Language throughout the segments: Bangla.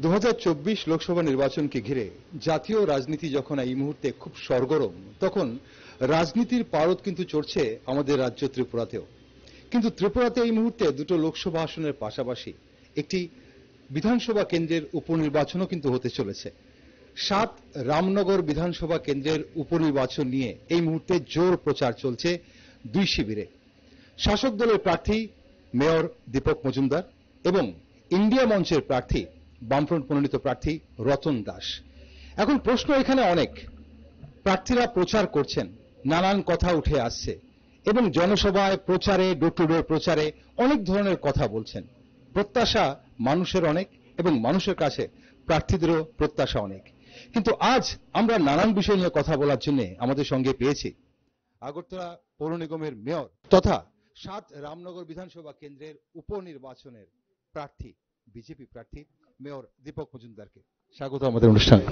2024 লোকসভা নির্বাচনকে ঘিরে জাতীয় রাজনীতি যখন এই মুহূর্তে খুব সরগরম, তখন রাজনীতির পারদ কিন্তু চড়ছে আমাদের রাজ্য ত্রিপুরাতেও। কিন্তু ত্রিপুরাতে এই মুহূর্তে দুটো লোকসভা আসনের পাশাপাশি একটি বিধানসভা কেন্দ্রের উপনির্বাচনও কিন্তু হতে চলেছে। 7 রামনগর বিধানসভা কেন্দ্রের উপনির্বাচন নিয়ে এই মুহূর্তে জোর প্রচার চলছে দুই শিবিরে। শাসক দলের প্রার্থী মেয়র দীপক মজুমদার এবং ইন্ডিয়া মঞ্চের প্রার্থী বামফ্রন্ট মনোনীত প্রার্থী রতন দাস। এখন প্রশ্ন এখানে অনেক। প্রার্থীরা প্রচার করছেন, নানান কথা উঠে আসছে এবং জনসভায় প্রচারে, ডোর টু ডোর প্রচারে অনেক ধরনের কথা বলছেন। প্রত্যাশা মানুষের অনেক এবং মানুষের কাছে প্রার্থীদেরও প্রত্যাশা অনেক। কিন্তু আজ আমরা নানান বিষয় নিয়ে কথা বলার জন্য আমাদের সঙ্গে পেয়েছি আগরতলা পৌর নিগমের মেয়র তথা 7 রামনগর বিধানসভা কেন্দ্রের উপনির্বাচনের প্রার্থী, বিজেপি প্রার্থী মেয়র দীপক মজুমদারকে। স্বাগত আমাদের অনুষ্ঠানে।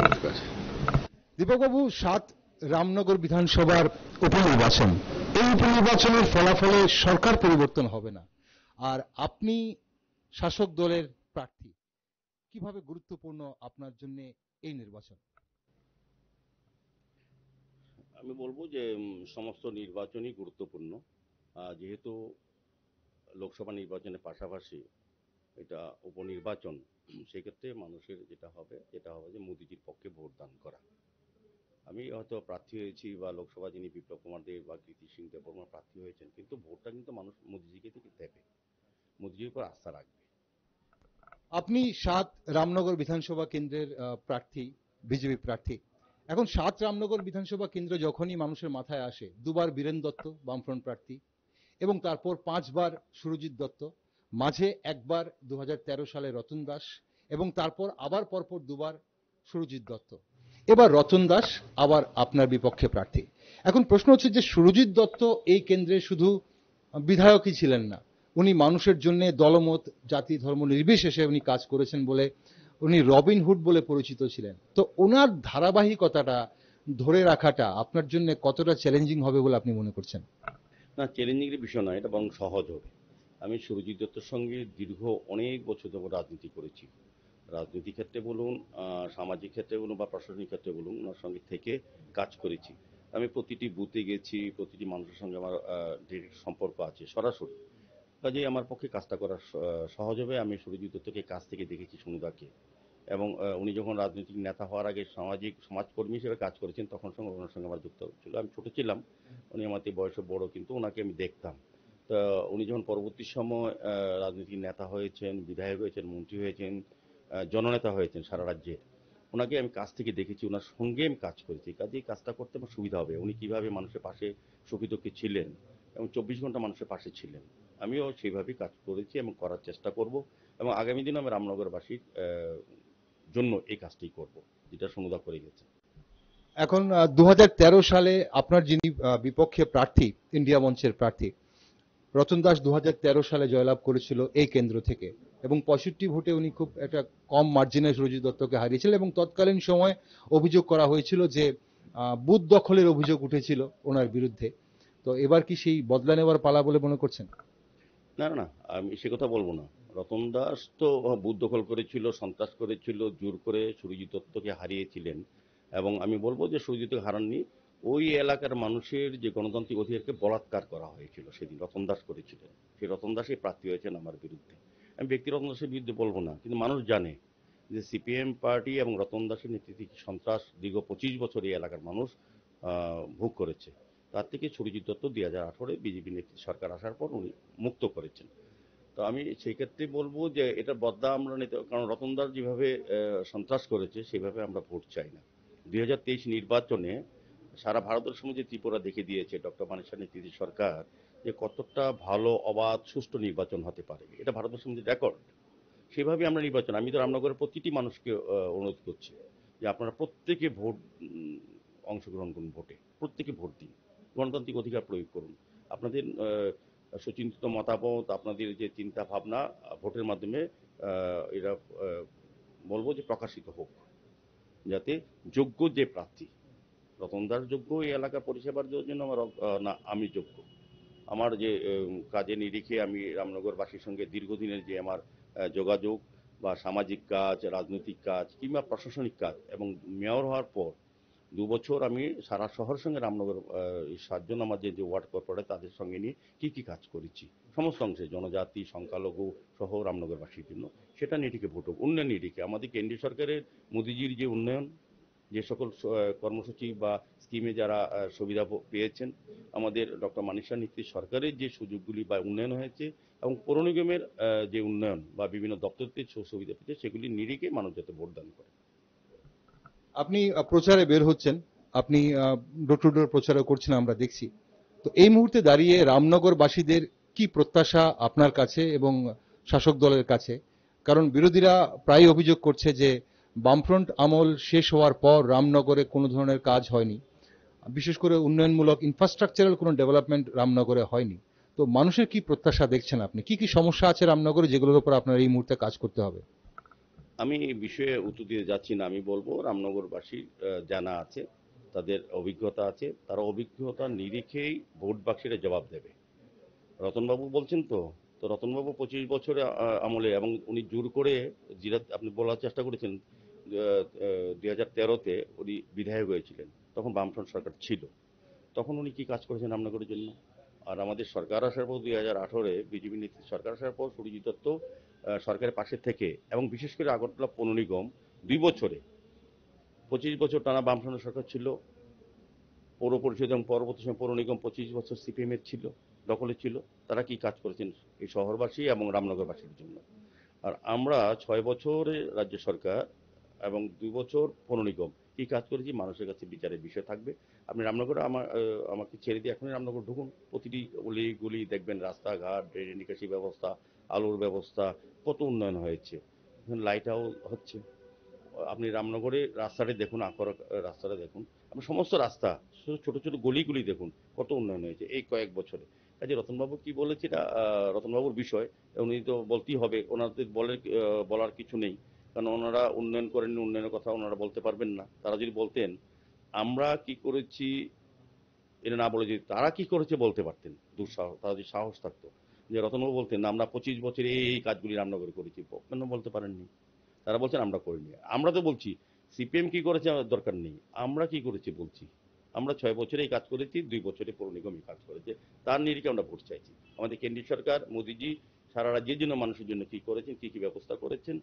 দীপকবাবু, 7 রামনগর বিধানসভার উপনির্বাচন, এই উপনির্বাচনের ফলাফলে সরকার পরিবর্তন হবে না, আর আপনি শাসক দলের প্রার্থী। কিভাবে গুরুত্বপূর্ণ আপনার জন্য এই নির্বাচন? আমি বলবো যে সমস্ত নির্বাচনই গুরুত্বপূর্ণ, যেহেতু লোকসভা নির্বাচনের পাশাপাশি এটা উপনির্বাচন। সেক্ষেত্রে মানুষের যেটা হবে যে মোদিজির পক্ষে ভোট দান করা। আমি হয়তো প্রার্থী হয়েছি বা লোকসভা যিনি বিপ্লব কুমার দেব বা কৃতি সিং দেববর্মা প্রার্থী হয়েছেন, কিন্তু ভোটটা কিন্তু মানুষ মোদিজিকে থেকে দেবে, মোদিজির উপর আস্থা রাখবে। আপনি 7 রামনগর বিধানসভা কেন্দ্রের প্রার্থী, বিজেপি প্রার্থী। এখন 7 রামনগর বিধানসভা কেন্দ্র যখনই মানুষের মাথায় আসে, দুবার বীরেন দত্ত বামফ্রন্ট প্রার্থী এবং তারপর 5 বার সুরজিৎ দত্ত, মাঝে একবার 2013 সালে রতন দাস এবং তারপর আবার পরপর দুবার সুরজিৎ দত্ত। এবার রতন দাস আবার আপনার বিপক্ষে প্রার্থী। এখন প্রশ্ন হচ্ছে যে সুরজিৎ দত্ত এই কেন্দ্রে শুধু বিধায়কই ছিলেন না, উনি মানুষের জন্য দলমত, জাতি, ধর্ম নির্বিশেষে উনি কাজ করেছেন বলে উনি রবিনহুড বলে পরিচিত ছিলেন। তো ওনার ধারাবাহিকতাটা ধরে রাখাটা আপনার জন্য কতটা চ্যালেঞ্জিং হবে বলে আপনি মনে করছেন? না, চ্যালেঞ্জিংয়ের বিষয় নয়, এটা বরং সহজ হবে। আমি সুরজিৎ দত্তর সঙ্গে দীর্ঘ অনেক বছর ধরে রাজনীতি করেছি। রাজনীতি ক্ষেত্রে বলুন, সামাজিক ক্ষেত্রে বলুন বা প্রশাসনিক ক্ষেত্রে বলুন, ওনার সঙ্গে থেকে কাজ করেছি। আমি প্রতিটি বুথে গেছি, প্রতিটি মানুষের সঙ্গে আমার ডিরেক্ট সম্পর্ক আছে সরাসরি। কাজেই আমার পক্ষে কাজটা করা সহজ হবে। আমি সুরজিৎ দত্তকে কাছ থেকে দেখেছি, সুনুদাকে, এবং উনি যখন রাজনৈতিক নেতা হওয়ার আগে সমাজকর্মী হিসেবে কাজ করেছেন, তখন ওনার সঙ্গে আমার যুক্ত ছিল। আমি ছোট ছিলাম, উনি আমার বয়সে বড়, কিন্তু ওনাকে আমি দেখতাম। তো উনি যখন পরবর্তী সময় রাজনৈতিক নেতা হয়েছেন, বিধায়ক হয়েছেন, মন্ত্রী হয়েছেন, জননেতা হয়েছেন সারা রাজ্যে, ওনাকে আমি কাছ থেকে দেখেছি, ওনার সঙ্গে আমি কাজ করেছি। কাজেই কাজটা করতে আমার সুবিধা হবে। উনি কীভাবে মানুষের পাশে সুখী দুঃখী ছিলেন এবং 24 ঘন্টা মানুষের পাশে ছিলেন, আমিও সেইভাবেই কাজ করেছি এবং করার চেষ্টা করব। এবং আগামী দিনে আমি রামনগরবাসীর জন্য এই কাজটি করব, যেটা সমুদা করে গেছে। এখন 2013 সালে আপনার যিনি বিপক্ষে প্রার্থী, ইন্ডিয়া মঞ্চের প্রার্থী রতন দাস 2013 সালে জয়লাভ করেছিল এই কেন্দ্র থেকে এবং 65 ভোটে উনি খুব একটা কম মার্জিনে সুরজিৎ দত্তকে হারিয়েছিলেন এবং তৎকালীন সময় অভিযোগ করা হয়েছিল যে বুথ দখলের অভিযোগ উঠেছিল ওনার বিরুদ্ধে। তো এবার কি সেই বদলা নেওয়ার পালা বলে মনে করছেন? না না না, আমি সে কথা বলবো না। রতন দাস তো বুথ দখল করেছিল, সন্ত্রাস করেছিল, জোর করে সুরজিৎ দত্তকে হারিয়েছিলেন। এবং আমি বলবো যে সুরজিৎকে হারাননি, ওই এলাকার মানুষের যে গণতান্ত্রিক অধিকারকে বলাৎকার করা হয়েছিল সেদিন রতন দাস করেছিলেন। সেই রতন দাসই প্রার্থী হয়েছেন আমার বিরুদ্ধে। আমি ব্যক্তি রতন দাসের বিরুদ্ধে বলবো না, কিন্তু মানুষ জানে যে সিপিএম পার্টি এবং রতন দাসের নেতৃত্বে সন্ত্রাস দীর্ঘ 25 বছর এই এলাকার মানুষ ভোগ করেছে। তার থেকে সুরজিৎ দত্ত 2018-এ বিজেপি নেতৃত্ব সরকার আসার পর উনি মুক্ত করেছেন। তো আমি সেই ক্ষেত্রে বলবো যে এটা বদলা আমরা নিতে, কারণ রতন দাস যেভাবে সন্ত্রাস করেছে সেভাবে আমরা ভোট চাই না। 2023 নির্বাচনে সারা ভারতবর্ষের যে ত্রিপুরা দেখে দিয়েছে ডক্টর মানিক সাহা নেতৃত্বের সরকার, যে কতটা ভালো, অবাধ, সুষ্ঠু নির্বাচন হতে পারে, এটা ভারতবর্ষের মধ্যে রেকর্ড। সেভাবে আমরা নির্বাচন, আমি তো রামনগরের প্রতিটি মানুষকে অনুরোধ করছি যে আপনারা প্রত্যেকে ভোট অংশগ্রহণ করুন, ভোটে প্রত্যেকে ভোট দিন, গণতান্ত্রিক অধিকার প্রয়োগ করুন। আপনাদের সুচিন্তিত মতামত, আপনাদের যে চিন্তা ভাবনা ভোটের মাধ্যমে এরা বলবো যে প্রকাশিত হোক, যাতে যোগ্য যে প্রার্থী, রতন দাস যোগ্য এই এলাকা পরিষেবার জন্য, আমার না আমি যোগ্য, আমার যে কাজে নিরিখে আমি রামনগরবাসীর সঙ্গে দীর্ঘদিনের যে আমার যোগাযোগ, বা সামাজিক কাজ, রাজনৈতিক কাজ কিংবা প্রশাসনিক কাজ, এবং মেয়র হওয়ার পর 2 বছর আমি সারা শহরের সঙ্গে রামনগর এই 7 জন আমাদের যে ওয়ার্ড কর্পোরেটর তাদের সঙ্গে নিয়ে কি কাজ করেছি সমস্ত অংশে, জনজাতি, সংখ্যালঘু সহ রামনগরবাসীর জন্য, সেটা নিয়ে ভোট হোক। উন্নয়ন নিয়ে আমাদের কেন্দ্রীয় সরকারের মোদিজির যে উন্নয়ন, যে সকল কর্মসূচি বা স্কিমে যারা সুবিধা পেয়েছেন, আমাদের ডক্টর মানিক নীতিশ সরকারের যে সুযোগগুলি বা উন্নয়ন হয়েছে, এবং পৌর নিগমের যে উন্নয়ন বা বিভিন্ন দপ্তর থেকে সুবিধা পেয়েছে, সেগুলি নিরিখে মানুষ যাতে ভোট দান করে। আপনি প্রচারে বের হচ্ছেন, আপনি ডোর টু ডোর প্রচারও করছেন, আমরা দেখছি। তো এই মুহূর্তে দাঁড়িয়ে রামনগরবাসীদের কি প্রত্যাশা আপনার কাছে এবং শাসক দলের কাছে? কারণ বিরোধীরা প্রায় অভিযোগ করছে যে বামফ্রন্ট আমল শেষ হওয়ার পর রামনগরে কোনো ধরনের কাজ হয়নি, বিশেষ করে উন্নয়নমূলক ইনফ্রাস্ট্রাকচারাল কোনো ডেভেলপমেন্ট রামনগরে হয়নি। তো মানুষের কি প্রত্যাশা দেখছেন আপনি? কি সমস্যা আছে রামনগরে যেগুলোর উপর আপনার এই মুহূর্তে কাজ করতে হবে? আমি এই বিষয়ে উত্তর দিতে যাচ্ছি না। আমি বলবো রামনগরবাসীর জানা আছে, তাদের অভিজ্ঞতা আছে, তারা অভিজ্ঞতার নিরিখেই ভোট বাক্সের জবাব দেবে। রতনবাবু বলছেন তো রতনবাবু 25 বছরে আমলে, এবং উনি জোর করে, যেটা আপনি বলার চেষ্টা করেছেন, 2013-তে উনি বিধায়ক হয়েছিলেন, তখন বামফ্রন্ট সরকার ছিল। তখন উনি কি কাজ করেছেন রামনগরের জন্য? আর আমাদের সরকার আসার পর 2018-এ বিজেপি নেতৃত্বে সরকার আসার পর সুরজিৎ দত্ত সরকারের পাশে থেকে, এবং বিশেষ করে আগরতলা পৌর নিগম 2 বছরে, 25 বছর টানা বামফ্রন্ট সরকার ছিল, পৌর পরিষদ এবং পরবর্তী সময় পৌর নিগম 25 বছর সিপিএম এর ছিল, দখলে ছিল। তারা কি কাজ করেছেন এই শহরবাসী এবং রামনগরবাসীর জন্য? আর আমরা 6 বছরে রাজ্য সরকার এবং 2 বছর পৌর নিগম কি কাজ করেছি, মানুষের কাছে বিচারের বিষয় থাকবে। আপনি রামনগরে আমাকে ছেড়ে দিয়ে এখনই রামনগর ঢুকুন, প্রতিটি গলি দেখবেন রাস্তাঘাট, ড্রেনেজ নিকাশি ব্যবস্থা, আলোর ব্যবস্থা, কত উন্নয়ন হয়েছে। লাইট হাউস হচ্ছে। আপনি রামনগরে রাস্তাটা দেখুন, রাস্তাটা দেখুন, আপনি সমস্ত রাস্তা, ছোট ছোট গলিগুলি দেখুন, কত উন্নয়ন হয়েছে এই কয়েক বছরে। কাজে রতনবাবু কি বলেছে, এটা রতনবাবুর বিষয়, উনি তো বলতেই হবে, ওনাদের বলার কিছু নেই, কারণ ওনারা উন্নয়ন করেননি, উন্নয়নের কথা ওনারা বলতে পারবেন না। তারা যদি বলতেন আমরা কি করেছি এটা না বলে, যদি তারা কি করেছে বলতে পারতেন, দুঃসাহস, তারা যদি সাহস থাকতো যে রতনবাবু বলতেন না আমরা 25 বছরে এই কাজগুলি রামনগরে করেছি, কেন বলতে পারেননি? তারা বলছেন আমরা করিনি। আমরা তো বলছি সিপিএম কি করেছে আমার দরকার নেই, আমরা কি করেছি বলছি। আমরা 6 বছরে এই কাজ করেছি, 2 বছরে পৌর নিগম এই কাজ করেছে, তার নিরিখে আমরা ভোট চাইছি। আমাদের কেন্দ্রীয় সরকার মোদিজি সারা রাজ্যের জন্য, মানুষের জন্য কি করেছেন, কি ব্যবস্থা করেছেন,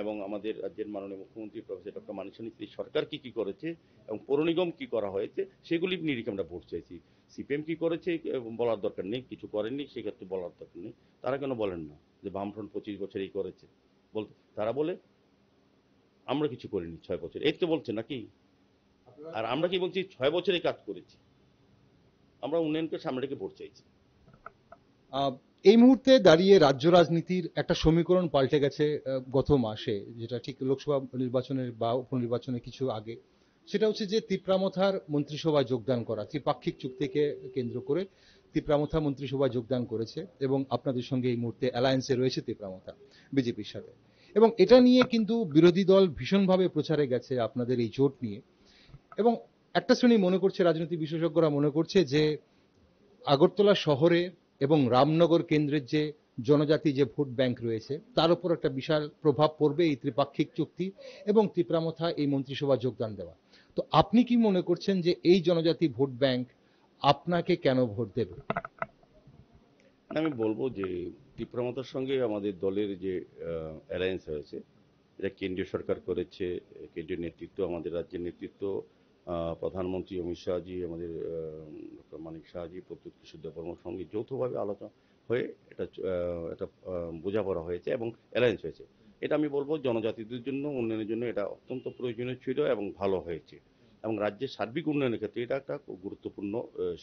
এবং আমাদের রাজ্যের মাননীয় মুখ্যমন্ত্রী প্রফেসর ডক্টর মানিক নীতিশ সরকার কি করেছে, এবং পৌর নিগম কি করা হয়েছে, সেগুলি নিরিখে আমরা ভোট চাইছি। সিপিএম কি করেছে বলার দরকার নেই, কিছু করেননি সেক্ষেত্রে বলার দরকার নেই। তারা কেন বলেন না যে বামফ্রন্ট 25 বছরেই করেছে? বলতে তারা বলে আমরা কিছু করিনি 6 বছর, এই তো বলছে নাকি। আর আমরা কি বলছি 6 বছরে কাজ করেছি, আমরা উন্নয়নকে সামনে রেখে ভোট চাইছি। এই মুহূর্তে দাঁড়িয়ে রাজ্য রাজনীতির একটা সমীকরণ পাল্টে গেছে গত মাসে, যেটা ঠিক লোকসভা নির্বাচনের বা উপনির্বাচনের কিছু আগে। সেটা হচ্ছে যে তিপ্রামথার মন্ত্রিসভায় যোগদান করা, ত্রিপাক্ষিক চুক্তিকে কেন্দ্র করে তিপ্রামথা মন্ত্রিসভায় যোগদান করেছে, এবং আপনাদের সঙ্গে এই মুহূর্তে অ্যালায়েন্সে রয়েছে তিপ্রামথা বিজেপির সাথে। এবং এটা নিয়ে কিন্তু বিরোধী দল ভীষণভাবে প্রচারে গেছে আপনাদের এই জোট নিয়ে। এবং একটা শ্রেণী মনে করছে, রাজনীতি বিশেষজ্ঞরা মনে করছে যে আগরতলা শহরে এবং রামনগর কেন্দ্রের যে জনজাতি যে ভোট ব্যাংক রয়েছে, তার উপর একটা বিশাল প্রভাব পড়বে এই ত্রিপাক্ষিক চুক্তি এবং তিপ্রামথা এই মন্ত্রিসভা যোগদান দেওয়া। তো আপনি কি মনে করছেন যে এই জনজাতি ভোট ব্যাংক আপনাকে কেন ভোট দেবে? আমি বলবো যে তিপ্রামথার সঙ্গে আমাদের দলের যে অ্যালায়েন্স হয়েছে, এটা কেন্দ্রীয় সরকার করেছে, কেন্দ্রীয় নেতৃত্ব, আমাদের রাজ্যের নেতৃত্ব, প্রধানমন্ত্রী অমিত শাহজি, আমাদের ডক্টর মানিক শাহজি, প্রদ্যুৎ কিশোর দেববর্মার সঙ্গে যৌথভাবে আলোচনা হয়ে এটা বোঝাপড়া হয়েছে এবং অ্যালায়েন্স হয়েছে। এটা আমি বলবো জনজাতিদের জন্য, উন্নয়নের জন্য এটা অত্যন্ত প্রয়োজনীয় ছিল এবং ভালো হয়েছে, এবং রাজ্যের সার্বিক উন্নয়নের ক্ষেত্রে এটা একটা গুরুত্বপূর্ণ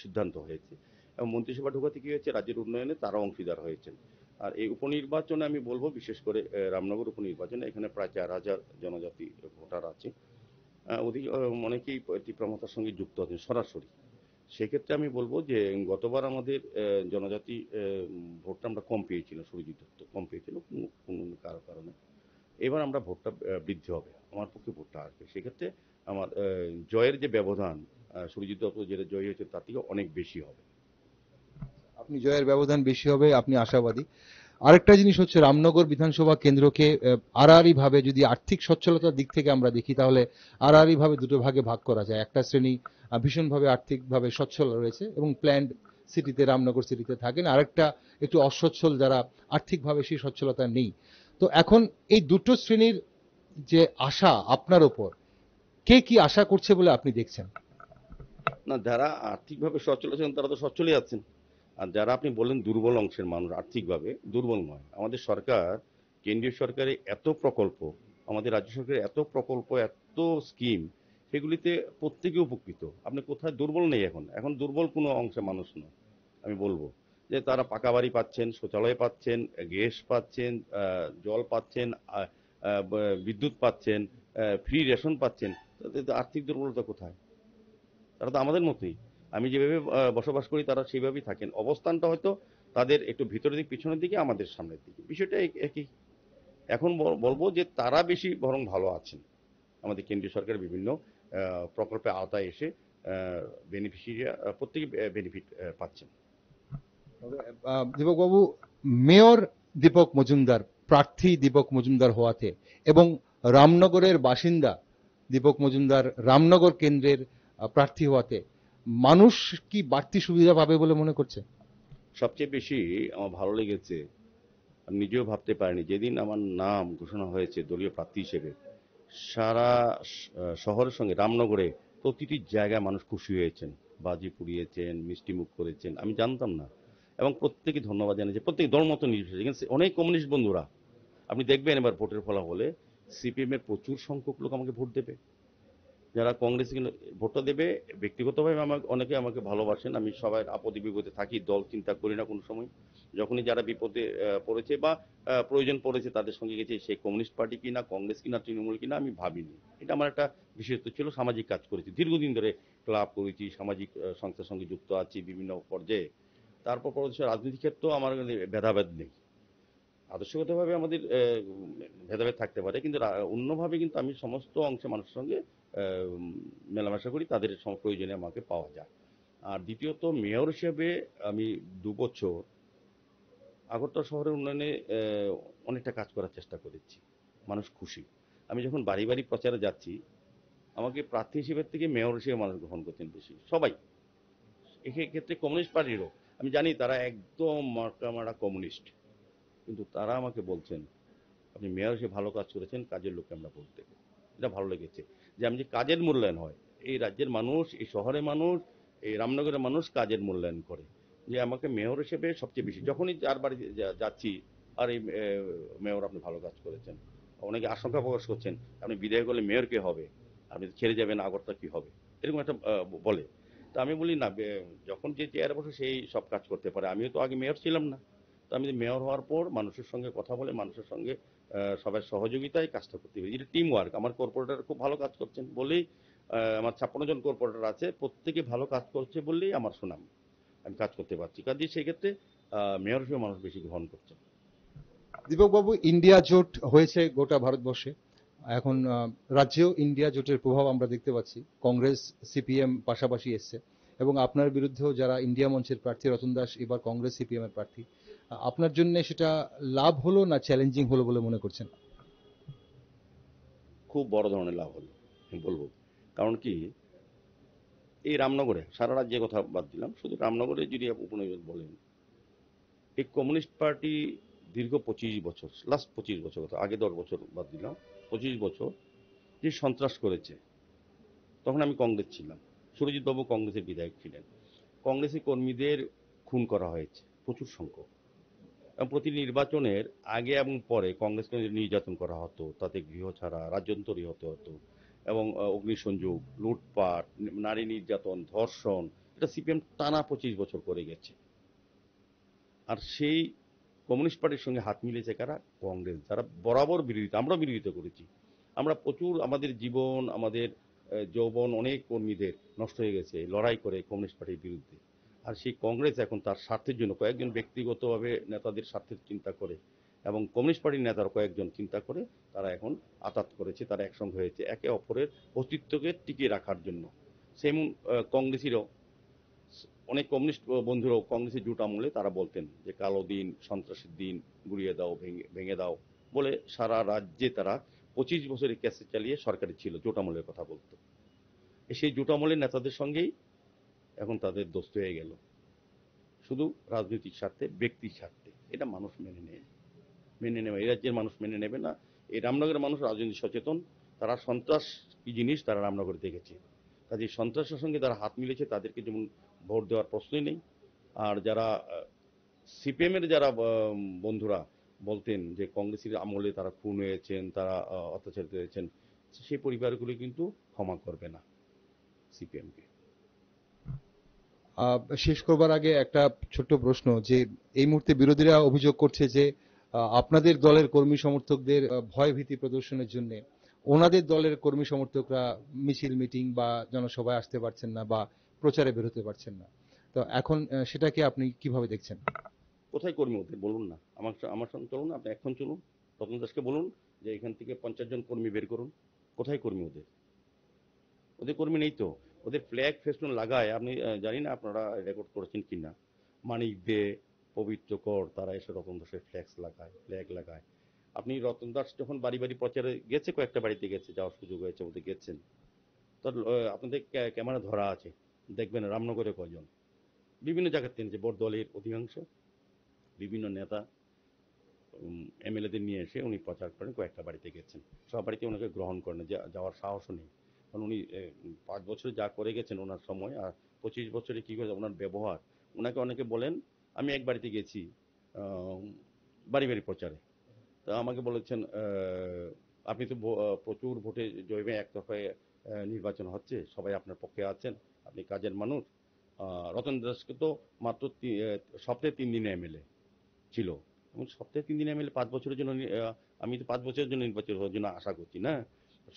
সিদ্ধান্ত হয়েছে। এবং মন্ত্রিসভা ঢোকাতে কি হয়েছে, রাজ্যের উন্নয়নে তারা অংশীদার হয়েছেন। আর এই উপনির্বাচনে আমি বলবো, বিশেষ করে রামনগর উপনির্বাচনে, এখানে প্রায় 4000 জনজাতি ভোটার আছে, অনেকেই তিপ্রামথার সঙ্গে যুক্ত আছেন সরাসরি। সেক্ষেত্রে আমি বলবো যে গতবার আমাদের জনজাতি ভোটটা আমরা কম পেয়েছিলাম, সুরজিৎ দত্ত কম পেয়েছিল কোনো কারণে। এবার আমরা ভোটটা বৃদ্ধি হবে, আমার পক্ষে ভোটটা আসবে। সেক্ষেত্রে আমার জয়ের যে ব্যবধান, সুরজিৎ দত্ত যেটা জয় হয়েছে তার থেকে অনেক বেশি হবে। আপনি জয়ের ব্যবধান বেশি হবে, আপনি আশাবাদী। আরেকটা জিনিস হচ্ছে রামনগর বিধানসভা কেন্দ্রকে আড়াআড়ি ভাবে যদি আর্থিক সচ্ছলতার দিক থেকে আমরা দেখি তাহলে আড়াআড়ি ভাবে দুটো ভাগে ভাগ করা যায়। একটা শ্রেণী ভীষণভাবে আর্থিকভাবে সচ্ছল রয়েছে এবং প্ল্যান্ড সিটিতে, রামনগর সিটিতে থাকেন, আরেকটা একটু অসচ্ছল যারা আর্থিকভাবে সেই সচ্ছলতা নেই। তো এখন এই দুটো শ্রেণীর যে আশা আপনার ওপর, কে কি আশা করছে বলে আপনি দেখছেন? না, যারা আর্থিকভাবে সচ্ছল আছেন তারা তো সচ্ছলই আছেন। আর যারা আপনি বললেন দুর্বল অংশের মানুষ, আর্থিকভাবে দুর্বল নয়। আমাদের সরকার, কেন্দ্রীয় সরকারের এত প্রকল্প, আমাদের রাজ্য সরকারের এত প্রকল্প, এত স্কিম, সেগুলিতে প্রত্যেকে উপকৃত। আপনি কোথায় দুর্বল নেই, এখন এখন দুর্বল কোনো অংশের মানুষ নয়। আমি বলবো যে তারা পাকা বাড়ি পাচ্ছেন, শৌচালয় পাচ্ছেন, গ্যাস পাচ্ছেন, জল পাচ্ছেন, বিদ্যুৎ পাচ্ছেন, ফ্রি রেশন পাচ্ছেন। তাদের আর্থিক দুর্বলতা কোথায়? তারা তো আমাদের মতোই। আমি যেভাবে বসবাস করি তারা সেইভাবেই থাকেন। অবস্থানটা হয়তো তাদের একটু ভিতরের দিক, পিছনের দিকে, আমাদের সামনের দিকে। বিষয়টা একই। এখন বলবো যে তারা বেশি বরং ভালো আছেন। আমাদের কেন্দ্রীয় সরকারের বিভিন্ন প্রকল্পের আওতায় এসে বেনিফিশিয়ারি প্রত্যেকে বেনিফিট পাচ্ছেন। দীপকবাবু, মেয়র দীপক মজুমদার, প্রার্থী দীপক মজুমদার হওয়াতে এবং রামনগরের বাসিন্দা দীপক মজুমদার রামনগর কেন্দ্রের প্রার্থী হওয়াতে মানুষ কি বাড়তি সুবিধা পাবে বলে মনে করছে? সবচেয়ে বেশি আমার ভালো লেগেছে, আমি নিজেও ভাবতে পারিনি, যেদিন আমার নাম ঘোষণা হয়েছে দলীয় প্রার্থী হিসেবে, সারা শহরের সঙ্গে রামনগরে প্রতিটি জায়গায় মানুষ খুশি হয়েছেন, বাজি পুড়িয়েছেন, মিষ্টি মুখ করেছেন। আমি জানতাম না, এবং প্রত্যেকে ধন্যবাদ জানিয়েছে, প্রত্যেক দলমত নির্বিশেষে। কিন্তু অনেক কমিউনিস্ট বন্ধুরা, আপনি দেখবেন এবার ভোটের ফলাফলে সিপিএম এর প্রচুর সংখ্যক লোক আমাকে ভোট দেবে। যারা কংগ্রেসে কিন্তু ভোটটা দেবে, ব্যক্তিগতভাবে অনেকে আমাকে ভালোবাসেন। আমি সবার আপদে বিপদে থাকি, দল চিন্তা করি না কোনো সময়। যখনই যারা বিপদে পড়েছে বা প্রয়োজন পড়েছে তাদের সঙ্গে গেছে, সে কমিউনিস্ট পার্টি কিনা, কংগ্রেস কিনা, তৃণমূল কিনা, আমি ভাবিনি। এটা আমার একটা বিশেষত্ব ছিল। সামাজিক কাজ করেছি দীর্ঘদিন ধরে, ক্লাব করেছি, সামাজিক সংস্থার সঙ্গে যুক্ত আছি বিভিন্ন পর্যায়ে। তারপর পরবর্তী রাজনীতি ক্ষেত্রেও আমার ভেদাভেদ নেই। আদর্শগতভাবে আমাদের ভেদাভেদ থাকতে পারে, কিন্তু অন্যভাবে কিন্তু আমি সমস্ত অংশের মানুষের সঙ্গে মেলামেশা করি, তাদের প্রয়োজনে আমাকে পাওয়া যায়। আর দ্বিতীয়ত, মেয়র হিসেবে আমি 2 বছর আগরতলা শহরের উন্নয়নে অনেকটা কাজ করার চেষ্টা করেছি। মানুষ খুশি। আমি যখন বাড়ি বাড়ি প্রচারে যাচ্ছি, আমাকে প্রার্থী হিসেবে থেকে মেয়র হিসেবে মানুষ গ্রহণ করতেন বেশি, সবাই। এক্ষেত্রে কমিউনিস্ট পার্টিরও, আমি জানি তারা একদম মার্কা মারা কমিউনিস্ট, কিন্তু তারা আমাকে বলছেন আপনি মেয়র হিসেবে ভালো কাজ করেছেন, কাজের লোককে আমরা ভোট দেবো। এটা ভালো লেগেছে যে আমি যে কাজের মূল্যায়ন হয়। এই রাজ্যের মানুষ, এই শহরের মানুষ, এই রামনগরের মানুষ কাজের মূল্যায়ন করে। যে আমাকে মেয়র হিসেবে সবচেয়ে বেশি, যখনই যার বাড়ি যাচ্ছি, আর এই মেয়র আপনি ভালো কাজ করেছেন। অনেকে আশঙ্কা প্রকাশ করছেন আপনি বিদায় করলে মেয়র কে হবে, আপনি ছেড়ে যাবেন, আগরতলা কি হবে, এরকম একটা বলে। তা আমি বলি না, যখন যে চেয়ারে বসে সেই সব কাজ করতে পারে। আমিও তো আগে মেয়র ছিলাম না। তো আমি মেয়র হওয়ার পর মানুষের সঙ্গে কথা বলে, মানুষের সঙ্গে সবার সহযোগিতায় কাজটা করতে হবে। এটা টিম ওয়ার্ক। আমার কর্পোরেটর খুব ভালো কাজ করছেন বলেই, আমার 56 জন কর্পোরেটর আছে, প্রত্যেকে ভালো কাজ করছে বললেই আমার সুনাম, আমি কাজ করতে পারছি। কাজে সেই ক্ষেত্রে মেয়র হিসেবে মানুষ বেশি গ্রহণ করছে। দীপকবাবু, ইন্ডিয়া জোট হয়েছে গোটা ভারতবর্ষে, এখন রাজ্যেও ইন্ডিয়া জোটের প্রভাব আমরা দেখতে পাচ্ছি। কংগ্রেস সিপিএম পাশাপাশি এসছে এবং আপনার বিরুদ্ধেও যারা ইন্ডিয়া মঞ্চের প্রার্থী রতন দাস এবার কংগ্রেস সিপিএম এর প্রার্থী। আপনার জন্য সেটা লাভ হলো না চ্যালেঞ্জিং হলো বলে মনে করছেন? খুব বড় ধরনের লাভ হলো আমি বলবো। কারণ কি, এই রামনগরে, সারা রাজ্যের কথা বাদ দিলাম, শুধু রামনগরে যদি উপনিবেশ বলেন, এই কমিউনিস্ট পার্টি দীর্ঘ 25 বছর, লাস্ট 25 বছর কথা, আগে 10 বছর বাদ দিলাম, 25 বছর যে সন্ত্রাস করেছে। তখন আমি কংগ্রেস ছিলাম, সুরজিৎ বাবু কংগ্রেসের বিধায়ক ছিলেন। কংগ্রেসের কর্মীদের খুন করা হয়েছে প্রচুর সংখ্যক, এবং প্রতি নির্বাচনের আগে এবং পরে কংগ্রেস কর্মীদের নির্যাতন করা হতো, তাতে গৃহ ছাড়া, রাজ্যান্তরী হতে হতো, এবং অগ্নিসংযোগ, লুটপাট, নারী নির্যাতন, ধর্ষণ, এটা সিপিএম টানা 25 বছর করে গেছে। আর সেই কমিউনিস্ট পার্টির সঙ্গে হাত মিলিয়েছে কারা? কংগ্রেস, যারা বরাবর বিরোধিতা, আমরাও বিরোধিতা করেছি। আমরা প্রচুর, আমাদের জীবন, আমাদের যৌবন অনেক কর্মীদের নষ্ট হয়ে গেছে লড়াই করে কমিউনিস্ট পার্টির বিরুদ্ধে। আর সেই কংগ্রেস এখন তার স্বার্থের জন্য, কয়েকজন ব্যক্তিগতভাবে নেতাদের স্বার্থের চিন্তা করে, এবং কমিউনিস্ট পার্টির নেতার কয়েকজন চিন্তা করে, তারা এখন আতাত করেছে, তারা একসঙ্গে হয়েছে একে অপরের অস্তিত্বকে টিকিয়ে রাখার জন্য। সেমন কংগ্রেসিরও অনেক কমিউনিস্ট বন্ধুরাও কংগ্রেসের জোট আমলে তারা বলতেন যে কালো দিন, সন্ত্রাসের দিন গুড়িয়ে দাও, ভেঙে দাও বলে সারা রাজ্যে তারা 25 বছরের ক্যাসে চালিয়ে সরকারি ছিল, জোট আমলের কথা বলতো। সেই জোট আমলের নেতাদের সঙ্গেই এখন তাদের দোস্ত হয়ে গেল, শুধু রাজনৈতিক স্বার্থে, ব্যক্তির স্বার্থে। এটা মানুষ মেনে নেবে, এই রাজ্যের মানুষ মেনে নেবে না। এই রামনগরের মানুষ রাজনীতি সচেতন, তারা সন্ত্রাস কি জিনিস তারা রামনগরে দেখেছে। কাজে সন্ত্রাসের সঙ্গে যারা হাত মিলেছে তাদেরকে যেমন ভোট দেওয়ার প্রশ্নই নেই। আর যারা সিপিএম এর যারা বন্ধুরা বলতেন যে কংগ্রেসের আমলে তারা খুন হয়েছেন, তারা অত্যাচারিত হয়েছেন, সেই পরিবারগুলি কিন্তু ক্ষমা করবে না সিপিএমকে। শেষ করবার আগে একটা ছোট্ট প্রশ্ন, যে এই মুহূর্তে বিরোধীরা অভিযোগ করছে যে আপনাদের দলের কর্মী সমর্থকদের ভয় ভীতি প্রদর্শনের জন্য ওনাদের দলের কর্মী সমর্থকরা মিছিল মিটিং বা জনসভায় আসতে পারছেন না বা প্রচারে বের হতে পারছেন না। তো এখন সেটাকে আপনি কিভাবে দেখছেন? কোথায় কর্মী ওদের বলুন না, আমার সঙ্গে চলুন, আপনি এখন চলুন, রতন দাসকে বলুন যে এখান থেকে 50 জন কর্মী বের করুন। কোথায় কর্মী ওদের? ওদের কর্মী নেই তো। ওদের ফ্ল্যাগ ফেস্টুন লাগায়, আপনি জানি না আপনারা রেকর্ড করেছেন কিনা, মানিক দে, পবিত্র কর, তারা এসে রতন দাসের ফ্ল্যাগ লাগায়। আপনি রতন দাস যখন বাড়ি বাড়ি প্রচারে গেছে, কয়েকটা বাড়িতে গেছে, যাওয়ার সুযোগ হয়েছে, ওদের গেছেন তো আপনাদের ক্যামেরা ধরা আছে, দেখবেন রামনগরে কয়জন। বিভিন্ন জায়গার থেকে যে বড় দলের অধিকাংশ বিভিন্ন নেতা এমএলএদের নিয়ে এসে উনি প্রচার করেন, কয়েকটা বাড়িতে গেছেন, সব বাড়িতে ওনাকে গ্রহণ করেন, যাওয়ার সাহসও নেই। কারণ উনি 5 বছরে যা করে গেছেন ওনার সময়, আর 25 বছরে কী করে ওনার ব্যবহার। ওনাকে অনেকে বলেন, আমি এক বাড়িতে গেছি বাড়ি বাড়ি প্রচারে, তা আমাকে বলেছেন আপনি তো প্রচুর ভোটে জয়বে, একতরফায় নির্বাচন হচ্ছে, সবাই আপনার পক্ষে আছেন, আপনি কাজের মানুষ। রতন দাসকে তো মাত্র সপ্তাহে 3 দিনে এমএলএ ছিল, এবং সপ্তাহে 3 দিনে এমএলএ 5 বছরের জন্য, আমি তো 5 বছরের জন্য নির্বাচন হওয়ার জন্য আশা করছি না,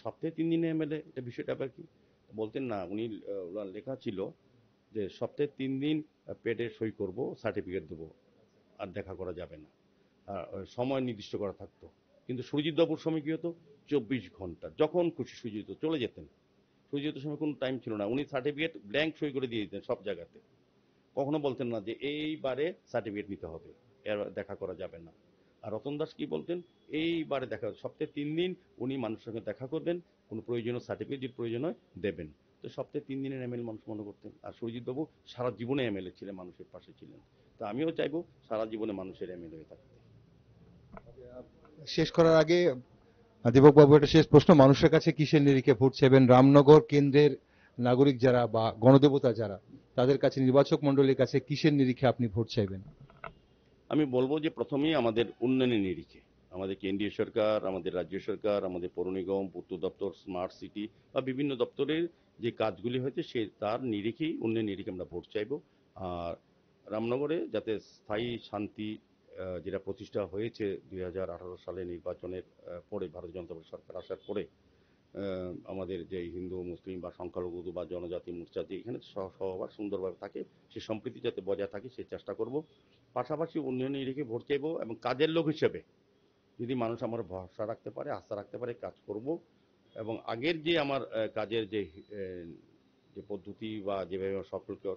সপ্তাহে 3 দিনে এমএলএ, এটা বিষয়টা আবার কি? বলতেন না উনি, ওনার লেখা ছিল যে সপ্তাহে 3 দিন পেডে সই করব, সার্টিফিকেট দেবো, আর দেখা করা যাবে না, সময় নির্দিষ্ট করা থাকতো। কিন্তু সুরজিৎ বাবুর সময় কি হতো, 24 ঘন্টা যখন খুশি সুরজিৎ চলে যেতেন। সুরজিতের সময় কোনো টাইম ছিল না, উনি সার্টিফিকেট ব্ল্যাঙ্ক সই করে দিয়ে দিতেন সব জায়গাতে। কখনো বলতেন না যে এইবারে সার্টিফিকেট নিতে হবে, এর দেখা করা যাবে না। আর রতন দাস কি বলতেন, এইবারে দেখা, সপ্তাহে 3 দিন উনি মানুষের সঙ্গে দেখা করবেন, কোনো প্রয়োজনীয় সার্টিফিকেট যদি প্রয়োজন হয় দেবেন। তো সপ্তাহে 3 দিনের এমএলএ মানুষ মনে করতেন। আর সুরজিৎ বাবু সারা জীবনে এমএলএ ছিলেন, মানুষের পাশে ছিলেন। তো আমিও চাইবো সারা জীবনে মানুষের এমএলএ হয়ে থাকতে। শেষ করার আগে দীপক বাবু, একটা শেষ প্রশ্ন, মানুষের কাছে কিসের নিরিখে ভোট চাইবেন? রামনগর কেন্দ্রের নাগরিক যারা বা গণদেবতা যারা, তাদের কাছে, নির্বাচক মন্ডলীর কাছে কিসের নিরিখে আপনি ভোট চাইবেন? আমি বলবো যে প্রথমেই আমাদের উন্নয়নের নিরিখে, আমাদের কেন্দ্রীয় সরকার, আমাদের রাজ্য সরকার, আমাদের পৌর নিগম, পূর্ত দপ্তর, স্মার্ট সিটি বা বিভিন্ন দপ্তরের যে কাজগুলি হয়েছে তার নিরিখেই, উন্নয়ন নিরিখে আমরা ভোট চাইবো। আর রামনগরে যাতে স্থায়ী শান্তি যেটা প্রতিষ্ঠা হয়েছে 2018 সালে নির্বাচনের পরে, ভারতীয় জনতা পার্টি সরকার আসার পরে, আমাদের যে হিন্দু মুসলিম বা সংখ্যালঘু বা জনজাতি মোর্চা যে এখানে সবার সুন্দরভাবে থাকে, সে সম্প্রীতি যাতে বজায় থাকে সেই চেষ্টা করব। পাশাপাশি উন্নয়নে রেখে ভোট চাইব, এবং কাজের লোক হিসেবে যদি মানুষ আমার ভরসা রাখতে পারে, আস্থা রাখতে পারে, কাজ করব। এবং আগের যে আমার কাজের যে যে পদ্ধতি বা যেভাবে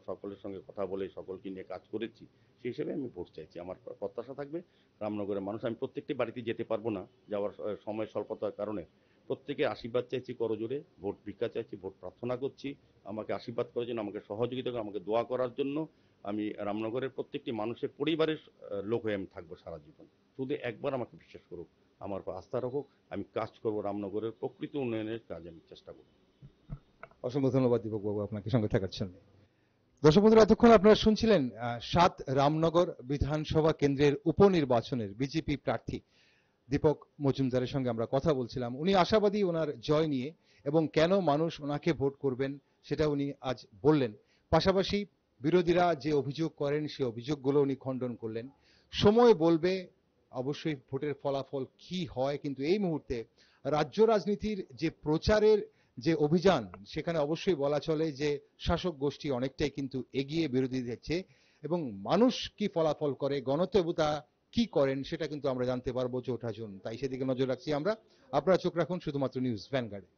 সকলের সঙ্গে কথা বলে সকলকে নিয়ে কাজ করেছি, সেই হিসেবে আমি ভোট চাইছি। আমার প্রত্যাশা থাকবে রামনগরের মানুষ, আমি প্রত্যেকটি বাড়িতে যেতে পারবো না যাওয়ার সময় স্বল্পতার কারণে, প্রত্যেকে আশীর্বাদ চাইছি, করজোড়ে ভোট ভিক্ষা চাইছি, ভোট প্রার্থনা করছি, আমাকে আশীর্বাদ করার জন্য, আমাকে সহযোগিতা করে, আমাকে দোয়া করার জন্য। আমি রামনগরের প্রত্যেকটি মানুষের পরিবারের লোক হয়ে আমি থাকবো সারা জীবন। শুধু একবার আমাকে বিশ্বাস করুক, আমার উপর আস্থা রাখুক, আমি কাজ করবো, রামনগরের প্রকৃত উন্নয়নের কাজ আমি চেষ্টা করব। অসংখ্য ধন্যবাদ দীপক বাবু আপনাকে সঙ্গে থাকার জন্য। দর্শক বন্ধুরা, এতক্ষণ আপনারা শুনছিলেন 7 রামনগর বিধানসভা কেন্দ্রের উপনির্বাচনের বিজেপি প্রার্থী দীপক মজুমদারের সঙ্গে আমরা কথা বলছিলাম। উনি আশাবাদী ওনার জয় নিয়ে, এবং কেন মানুষ ওনাকে ভোট করবেন সেটা উনি আজ বললেন। পাশাপাশি বিরোধীরা যে অভিযোগ করেন সেই অভিযোগগুলো উনি খণ্ডন করলেন। সময় বলবে অবশ্যই ভোটের ফলাফল কি হয়, কিন্তু এই মুহূর্তে রাজ্য রাজনীতির যে প্রচারের যে অভিযান, সেখানে অবশ্যই বলা চলে যে শাসক গোষ্ঠী অনেকটাই কিন্তু এগিয়ে বিরোধীদের চেয়ে, এবং মানুষ কি ফলাফল করে, গণদেবতা কি করেন, সেটা কিন্তু আমরা জানতে পারবো 4 জুন। তাই সেদিকে নজর রাখছি আমরা। আপনারা চোখ রাখুন শুধুমাত্র নিউজ ভ্যানগার্ডে।